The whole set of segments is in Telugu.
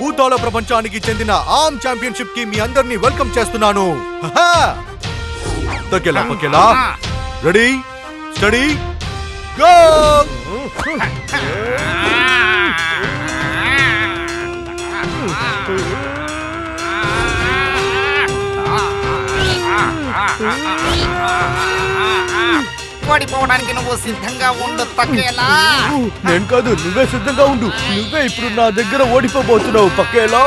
భూతాల ప్రపంచానికి చెందిన ఆర్మ్ ఛాంపియన్షిప్ కి మీ అందరినీ వెల్కమ్ చేస్తున్నాను. పకేలా రెడీ స్టడీ గో. ఓడిపోవడానికి నువ్వు సిద్ధంగా ఉండు పకేలా. నేను కాదు, నువ్వే సిద్ధంగా ఉండు. నువ్వే ఇప్పుడు నా దగ్గర ఓడిపోబోతున్నావు పకేలా.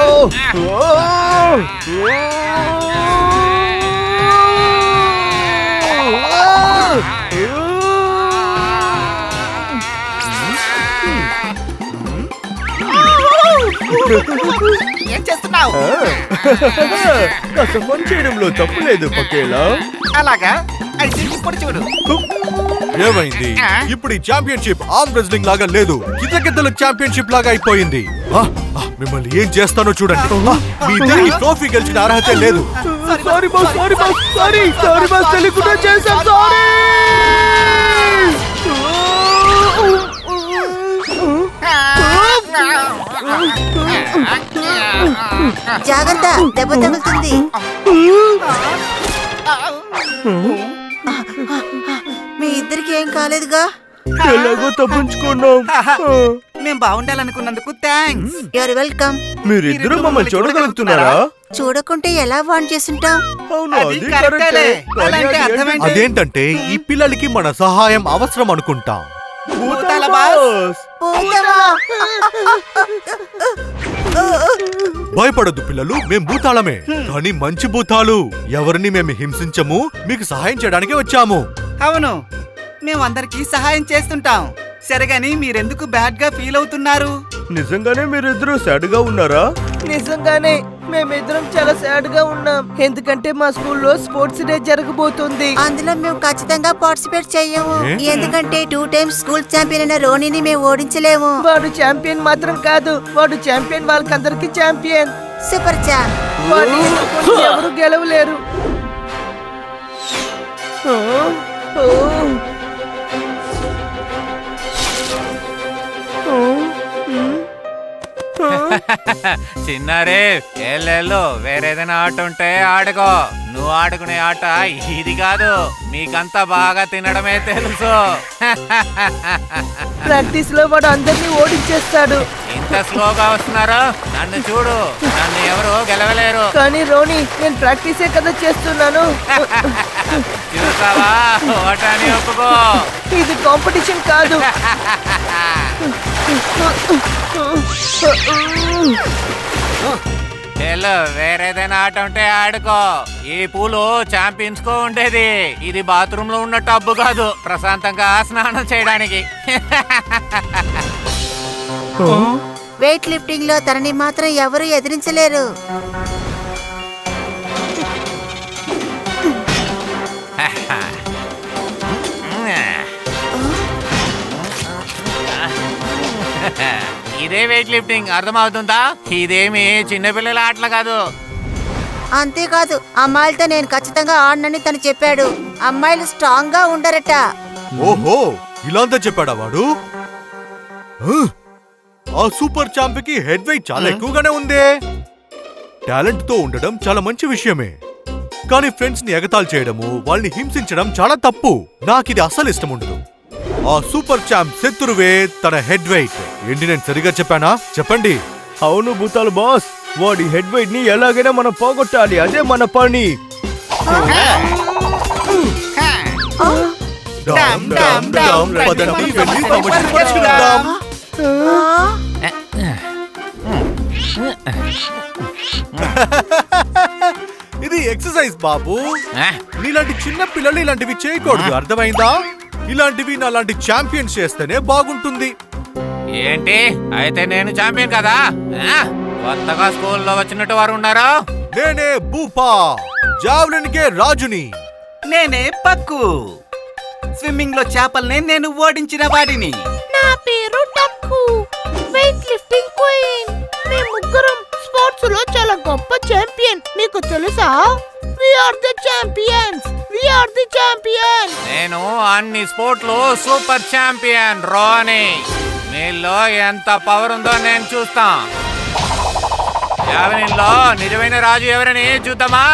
ఏం చేస్తున్నావు? కాస్త పని చేయడంలో తప్పు లేదు పకేలా. అలాగా అయితే ఇప్పుడు చూడు. ఏమైంది? ఇప్పుడు ఈ ఛాంపియన్షిప్ ఆర్మ్ రెజ్లింగ్ లాగా లేదు, కితకితల ఛాంపియన్షిప్ లాగా అయిపోయింది. మిమ్మల్ని ఏం చేస్తానో చూడండి. మీ ఇద్దరికి ట్రోఫీ గెలిచిన అర్హత లేదు. Sorry boss, sorry boss, sorry boss, తెలియకుండా చేశాం. సారీ. జాగ్రత్త, దెబ్బ తగులుతుంది. మీ ఇద్దరికి ఏం కాలేదుగా? ఎలాగో తప్పించుకున్నాం. మేము బాగుండాలనుకున్నందుకు థ్యాంక్స్. You're welcome. మీరిద్దరూ మమ్మల్ని చూడగలుగుతున్నారా? చూడకుంటే ఎలా వాన్ చేస్తుంటాం? అవును, అది అది కరెక్టేలే. కరెక్టే. కానీ అలాంటి అది అర్థం ఏంటి? అదేంటంటే ఈ పిల్లలకి మన సహాయం అవసరం అనుకుంటాం. భూతాల బాస్. పోతావా? భయపడద్దు పిల్లలు, మేం భూతాళమే, కానీ మంచి భూతాలు. ఎవరిని మేము హింసించము, మీకు సహాయం చేయడానికి వచ్చాము. అవును, మేము అందరికీ సహాయం చేస్తుంటాం. సరేగాని మీరెందుకు బ్యాడ్ గా ఫీల్ అవుతున్నారు? నిజంగానే మీరిద్దరూ సాడ్ గా ఉన్నారా? నిజంగానే మేమిద్దరం చాలా సాడ్ గా ఉన్నాం. ఎందుకంటే మా స్కూల్లో స్పోర్ట్స్ డే జరగబోతుంది. అందులో మేము ఖచ్చితంగా పార్టిసిపేట్ చెయ్యము. ఏ? ఎందుకంటే 2 టైమ్స్ స్కూల్ ఛాంపియన్ అయిన రోనీని మేము ఓడించలేము. వాడు ఛాంపియన్ మాత్రం కాదు, వాడు ఛాంపియన్ వాళ్ళకందరికి ఛాంపియన్. Super champ. వాడిని ఎదుర్కొని ఎవరు గెలవలేరు. చిన్నారే ఎల్లెళ్ళు వేరేదైనా ఆట ఉంటే ఆడుకో. నువ్వు ఆడుకునే ఆట ఇది కాదు. మీకంతా బాగా తినడమే తెలుసు. ప్రాక్టీస్ లో వాడు అందరినీ ఓడించేస్తాడు. ఇంత స్లోగా వస్తున్నారు. నన్ను చూడు, నన్ను ఎవరు గెలవలేరు. కానీ రోనీ, నేను ప్రాక్టీసే కదా చేస్తున్నాను. చూసావా, ఓటాన్ని ఒప్పుకో. ఇది కాంపిటీషన్ కాదు. ఎల్లు వేరేదైనా ఆట ఉంటే ఆడుకో. ఈ పూలు ఛాంపియన్స్ కో ఉండేది. ఇది బాత్రూమ్ లో ఉన్న టబ్బు కాదు, ప్రశాంతంగా స్నానం చేయడానికి. వెయిట్ లిఫ్టింగ్ లో తనని మాత్రం ఎవరు ఎదిరించలేరు. ఇదే వెయిట్ లిఫ్టింగ్, అర్థమవుతుందా? ఇదేమి చిన్నపిల్లల ఆటలు కాదు. అంతేకాదు, అమ్మాయిలతో నేను ఖచ్చితంగా ఆడనని తను చెప్పాడు. అమ్మాయిలు స్ట్రాంగ్ గా ఉండరట. ఓహో, ఇలాంతా చెప్పాడా వాడు? ఆ సూపర్ ఛాంప్ కి హెడ్ వెయిట్ చాలా ఎక్కువగానే ఉందే. టాలెంట్ తో ఉండడం చాలా మంచి విషయమే, కానీ ఫ్రెండ్స్ ని ఎగతాళి చేయడము, వాళ్ళని హింసించడం చాలా తప్పు. నాకిది అస్సలు ఇష్టం ఉండదు. ఆ సూపర్ ఛాంప్ శత్రువే తన హెడ్ వెయిట్. ఏంటి, నేను సరిగా చెప్పానా? చెప్పండి. అవును భూతాల బాస్, వాడి హెడ్ వెయిట్ ని ఎలాగైనా మనం పోగొట్టాలి. అదే మన పని. డామ్ డామ్ డామ్, పదండి వెళ్ళి సమస్యను పరిష్కరిద్దాం. ఇది ఎక్సర్సైజ్ బాబు. నీలాంటి చిన్న పిల్లలు ఇలాంటివి చేయకూడదు, అర్థమైందా? ఇలాంటివి నాలాంటి ఛాంపియన్స్ చేస్తేనే బాగుంటుంది. ఏంటి అయితే నేను ఛాంపియన్ కదా? కొత్తగా స్కూల్లో వచ్చినట్టు వారు ఉన్నారా? నేనే భూపా, జావ్లిన్ కే రాజుని. నేనే పక్కు, స్విమ్మింగ్ లో చేపల్ని నేను ఓడించిన వాడిని. నా పేరు టక్కు, వెయిట్ లిఫ్టింగ్ క్వీన్. మేము ముగ్గురం స్పోర్ట్స్ లో చాలా గొప్ప ఛాంపియన్. మీకు తెలుసా? We are the champions, we are the champion. నేను అన్ని స్పోర్ట్లు సూపర్ ఛాంపియన్ రోనీ. మీలో ఎంత పవర్ ఉందో నేను చూస్తా. జావెలిన్లో నిజమైన రాజు ఎవరని చూద్దామా?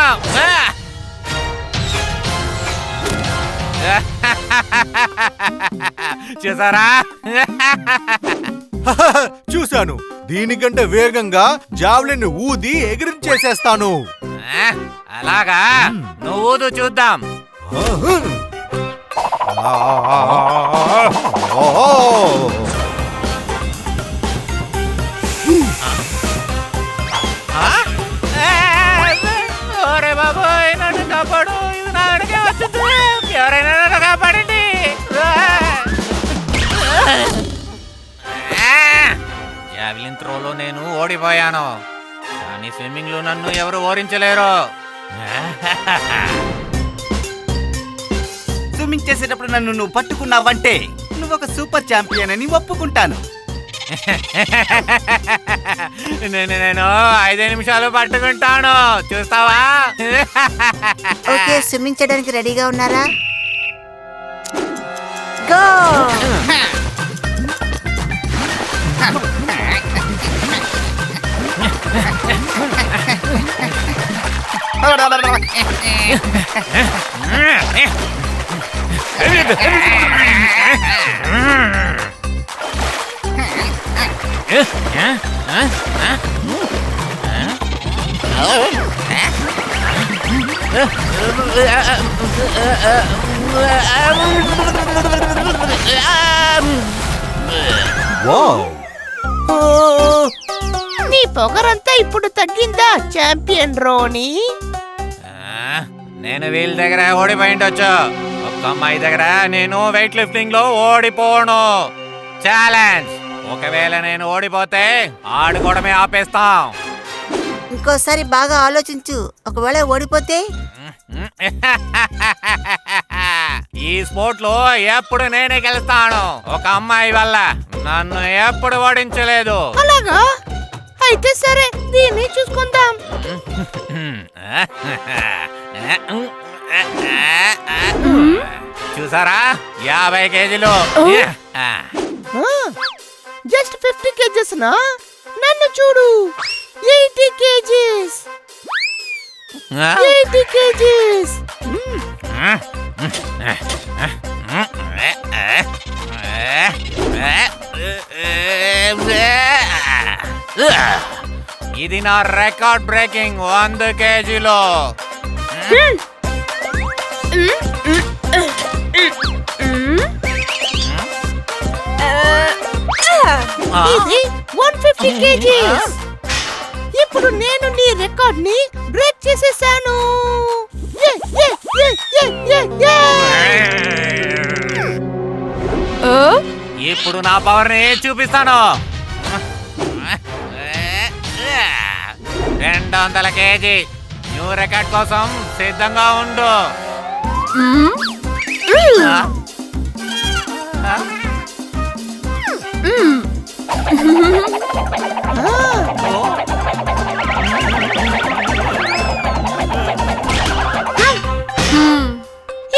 చూసారా? చూశాను. దీనికంటే వేగంగా జావ్లిన్ ఊది ఎగిరించేసేస్తాను. అలాగా, నువ్వు ఊదు చూద్దాం. ఒరే బాబోయ్, నన్ను కాపాడు. ఇది నా వెనకే వస్తుంది. ఎవరైనా నన్ను కాపాడండి. జావెలిన్ త్రోలో నేను ఓడిపోయాను, కానీ స్విమ్మింగ్ లో నన్ను ఎవరు ఓడించలేరు. స్విమ్మింగ్ చేసేటప్పుడు నన్ను నువ్వు పట్టుకున్నావంటే నువ్వు ఒక సూపర్ ఛాంపియన్ అని ఒప్పుకుంటాను. నేను 5 నిమిషాలు పట్టుకుంటాను, చూస్తావా? ఓకే, స్విమ్మింగ్ చేయడానికి రెడీగా ఉన్నారా? గో! వావ్! నీ పొగరంతా ఇప్పుడు తగ్గిందా ఛాంపియన్ రోనీ? నేను వీళ్ళ దగ్గర ఓడిపోయిండొచ్చు. ఒక్క అమ్మాయి దగ్గర నేను వెయిట్ లిఫ్టింగ్ లో ఓడిపోను. ఛాలెంజ్. ఒకవేళ నేను ఓడిపోతే ఆడుకోవడమే ఆపేస్తాం. ఇంకోసారి బాగా ఆలోచించు. ఒకవేళ ఓడిపోతే ఈ స్పోర్ట్ లో ఎప్పుడు నేనే గెలుస్తాను. ఒక అమ్మాయి వల్ల నన్ను ఎప్పుడు ఓడించలేదు. అలాగా? అయితే సరే, దీన్ని చూసుకుందాం. చూసారా, 50 కేజీలు. జస్ట్ 50 కేజెస్ నా? నన్ను చూడు, 80 కేజీస్. 80 కేజీస్. ఇది నా రికార్డ్ బ్రేకింగ్ 100 కేజీలో. ఇది 150 కేజీస్. ఇప్పుడు నేను నీ రికార్డ్ ని బ్రేక్ చేసేసాను. ఇప్పుడు నా పవర్ ని చూపిస్తాను. 200 కేజీ న్యూ రికార్డ్ కోసం సిద్ధంగా ఉండు.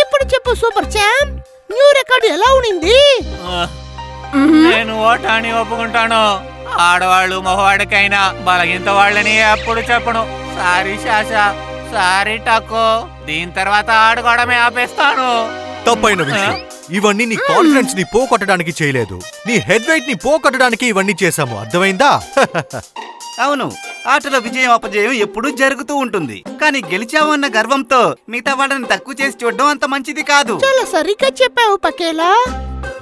ఇప్పుడు చెప్పు సూపర్ ఛాంప్, న్యూ రికార్డ్ ఎలా ఉండింది? నేను ఓటాన్ని ఒప్పుకుంటాను. ఆడవాళ్ళు మగవాడికైనా బలగింత వాళ్ళని ఎప్పుడు చెప్పను. Sorry Sasha, sorry Taco. దీని తర్వాత ఆడుకోవడమే ఆపేస్తాను. తప్పైన విషయం. ఇవన్నీ నీ కాన్ఫిడెన్స్ ని పోగొట్టడానికి చేయలేదు, నీ హెడ్ వెయిట్ ని పోగొట్టడానికి ఇవన్నీ చేశాము. అర్థమైందా? అవును, ఆటలో విజయం అపజయం ఎప్పుడూ జరుగుతూ ఉంటుంది. కానీ గెలిచామన్న గర్వంతో మిగతా వాళ్ళని తక్కువ చేసి చూడడం అంత మంచిది కాదు. చాలా సరిగ్గా చెప్పావు పకేలా.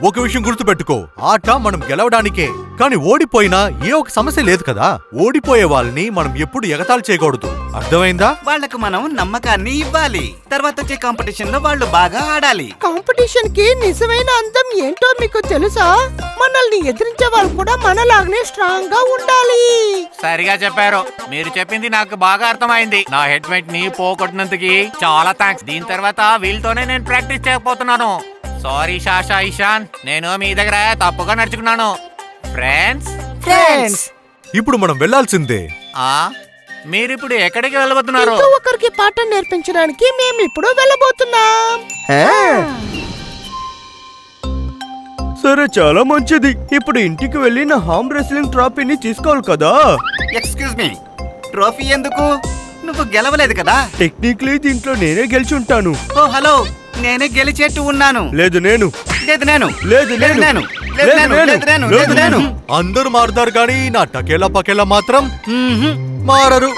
ఒక విషయం గుర్తుపెట్టుకో, ఆట మనం గెలవడానికే, కానీ ఓడిపోయినా ఏ ఒక సమస్య లేదు కదా. ఓడిపోయే వాళ్ళని మనం ఎప్పుడు ఎగతాళి చేయకూడదు. అర్థమైందా? వాళ్లకు మనం నమ్మకాన్ని ఇవ్వాలి. తర్వాత వచ్చే కాంపిటీషన్ లో వాళ్ళు బాగా ఆడాలి. కాంపిటీషన్ కి నిజమైన అందం ఏంటో మీకు తెలుసా? మనల్ని ఎదిరించే వాళ్ళు కూడా మనలాగనే స్ట్రాంగ్ గా ఉండాలి. సరిగా చెప్పారు. మీరు చెప్పింది నాకు బాగా అర్థమైంది. నా హెడ్ వెయిట్ ని పోగొట్టినందుకు చాలా థ్యాంక్స్. దీని తర్వాత వీళ్ళతోనే నేను ప్రాక్టీస్ చేయకపోతున్నాను. సారీ శాషా, ఇషాన్, నేను మీ దగ్గర తప్పుగా నడుచుకున్నాను. ఫ్రెండ్స్, ఇప్పుడు మనం వెళ్ళాల్సిందే. మీరిప్పుడు ఎక్కడికి వెళ్ళబోతున్నారు? ఇంకో ఒకరికి పాఠం నేర్పించడానికి మేము ఇప్పుడు వెళ్ళబోతున్నాం. సరే, చాలా మంచిది. ఇప్పుడు ఇంటికి వెళ్ళి నా హామ్ రెస్లింగ్ ట్రాఫీని తీసుకోవాలి కదా. ఎక్స్క్యూజ్ మీ, ట్రోఫీ ఎందుకు? నువ్వు గెలవలేదు కదా. టెక్నికలీ దీంట్లో నేనే గెలిచి ఉంటాను. ఓ హలో, నేనే గెలిచేట్టు ఉన్నాను. లేదు నేను. లేదు నేను. లేదు లేదు నేను. లేదు నేను. లేదు నేను. లేదు నేను. అందరూ మారుతారు కానీ నా టకేలా పకేలా మాత్రం మారరు.